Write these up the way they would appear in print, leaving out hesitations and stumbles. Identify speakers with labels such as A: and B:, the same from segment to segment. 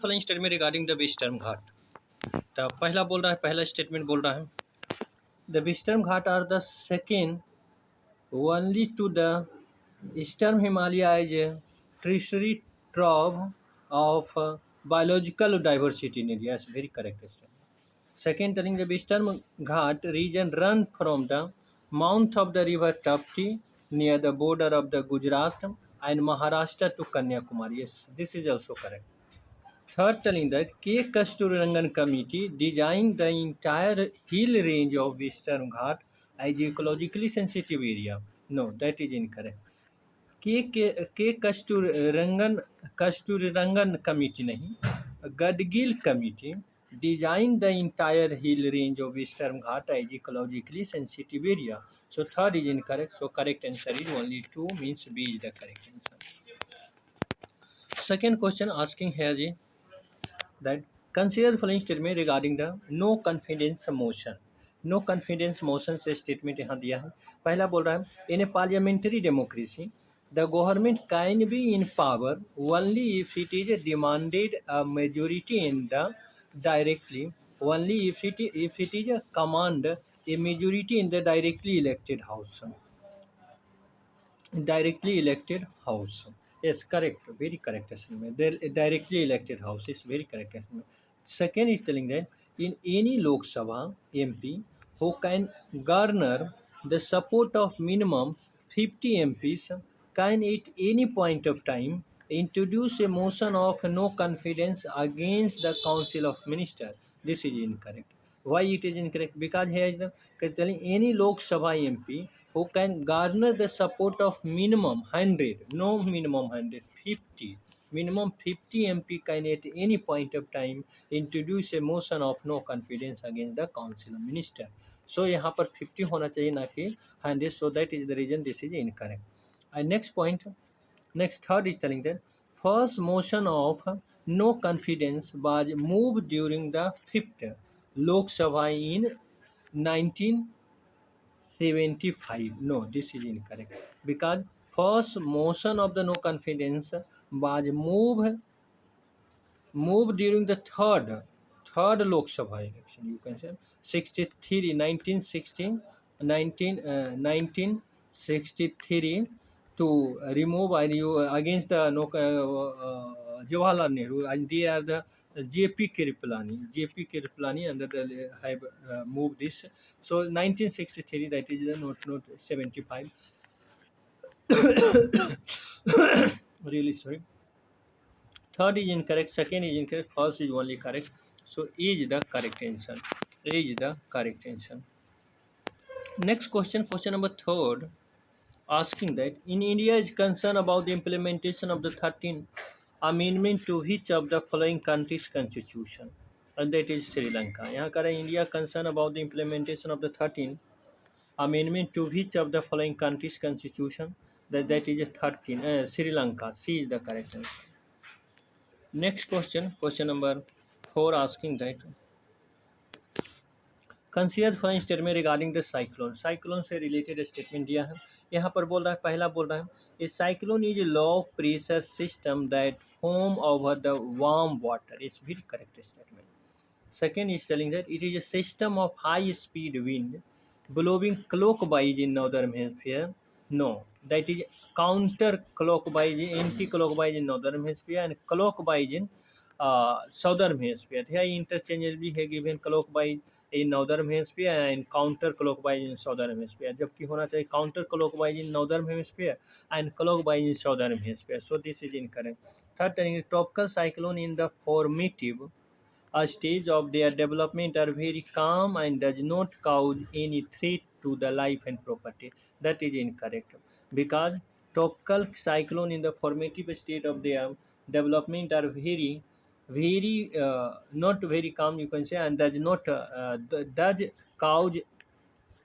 A: Following statement regarding the Western Ghat. तो पहला बोल रहा है, पहला स्टेटमेंट बोल रहा है the Western Ghat are the second only to the Eastern Himalayas treasury trove of biological diversity in India. Is very correct statement. Second, telling the Western Ghat region run from the mouth of the river Tapti near the border of the Gujarat and Maharashtra to Kanyakumari. Yes, this is also correct. Third, telling that K. Kasturirangan committee designed the entire hill range of Western Ghat as ecologically sensitive area. No, that is incorrect. के Kasturirangan committee नहीं, Gadgil committee design the entire hill range of Eastern Ghat as ecologically sensitive area. So third is incorrect. So correct answer is only 2, means B is the correct answer. Second question asking here जी that consider the following statement regarding the no confidence motion. No confidence motion से statement यहाँ दिया है. पहला बोल रहा है in a parliamentary democracy the government can be in power only if it is demanded a majority in the directly only if it is command a majority in the directly elected house. Directly elected house. Yes, correct, very correct estimate. The directly elected house is very correct estimate. Second is telling that in any Lok Sabha MP who can garner the support of minimum 50 MPs can at any point of time introduce a motion of no confidence against the Council of Minister. This is incorrect. Why it is incorrect? Because here is the telling any Lok Sabha MP who can garner the support of minimum 100, no minimum 100, 50, minimum 50 MP can at any point of time introduce a motion of no confidence against the council minister. So यहाँ पर 50 होना चाहिए ना कि 100. So that is the reason this is incorrect. And next point, next third is telling that first motion of no confidence was moved during the 5th Lok Sabha in 1975. No, this is incorrect because first motion of the no confidence was moved during the third Lok Sabha election. You can say 63 1916 1963 to remove against the no Jawaharlal Nehru, and they are the JP Kirpalani and that have moved this. So 1963, that is the not 75. Really sorry. Third is incorrect, second is incorrect, first is only correct. So is the correct answer. Is the correct answer. Next question, question number third, asking that in India is concerned about the implementation of the 13th amendment to which of the following country's constitution, and that is Sri Lanka. यहाँ कह रहे हैं India concerned about the implementation of the 13th amendment to which of the following country's constitution, that is a 13 Sri Lanka. C is the correct answer. Next question, question number 4, asking that consider the following statement regarding the cyclone. Cyclone से related statement दिया है. यहाँ पर बोल रहा है, पहला बोल रहा है a cyclone is low pressure system that form over the warm water. Is very correct statement. Second is telling that it is a system of high speed wind blowing clockwise in northern hemisphere. No, that is counter clockwise, anti-clockwise in northern hemisphere and clockwise in southern hemisphere. Here interchangeably है given clockwise in northern hemisphere and counter clockwise in southern hemisphere. जबकि होना चाहिए counter clockwise in northern hemisphere and clockwise in southern hemisphere. So this is incorrect. Third thing is tropical cyclone in the formative a stage of their development are very calm and does not cause any threat to the life and property. That is incorrect because tropical cyclone in the formative state of their development are very not very calm, you can say, and does not does cause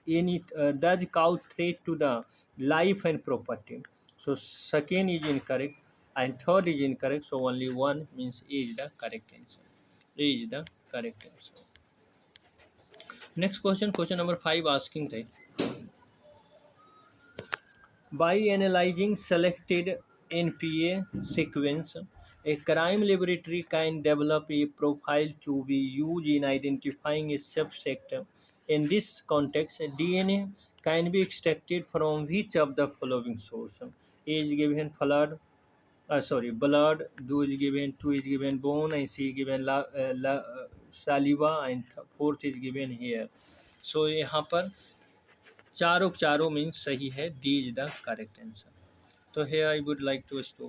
A: any does cause threat to the life and property. So second is incorrect and third is incorrect. So only one, means A is the correct answer. A is the correct answer. Next question, question number 5, asking that by analyzing selected NPA sequence A crime laboratory can develop a profile to be used in identifying a subject. In this context, DNA can be extracted from which of the following source? A is given blood, two is given bone, and C is given saliva, and fourth is given hair. So यहाँ पर चारों चारों means सही है, D is the correct answer. तो here I would like to stop.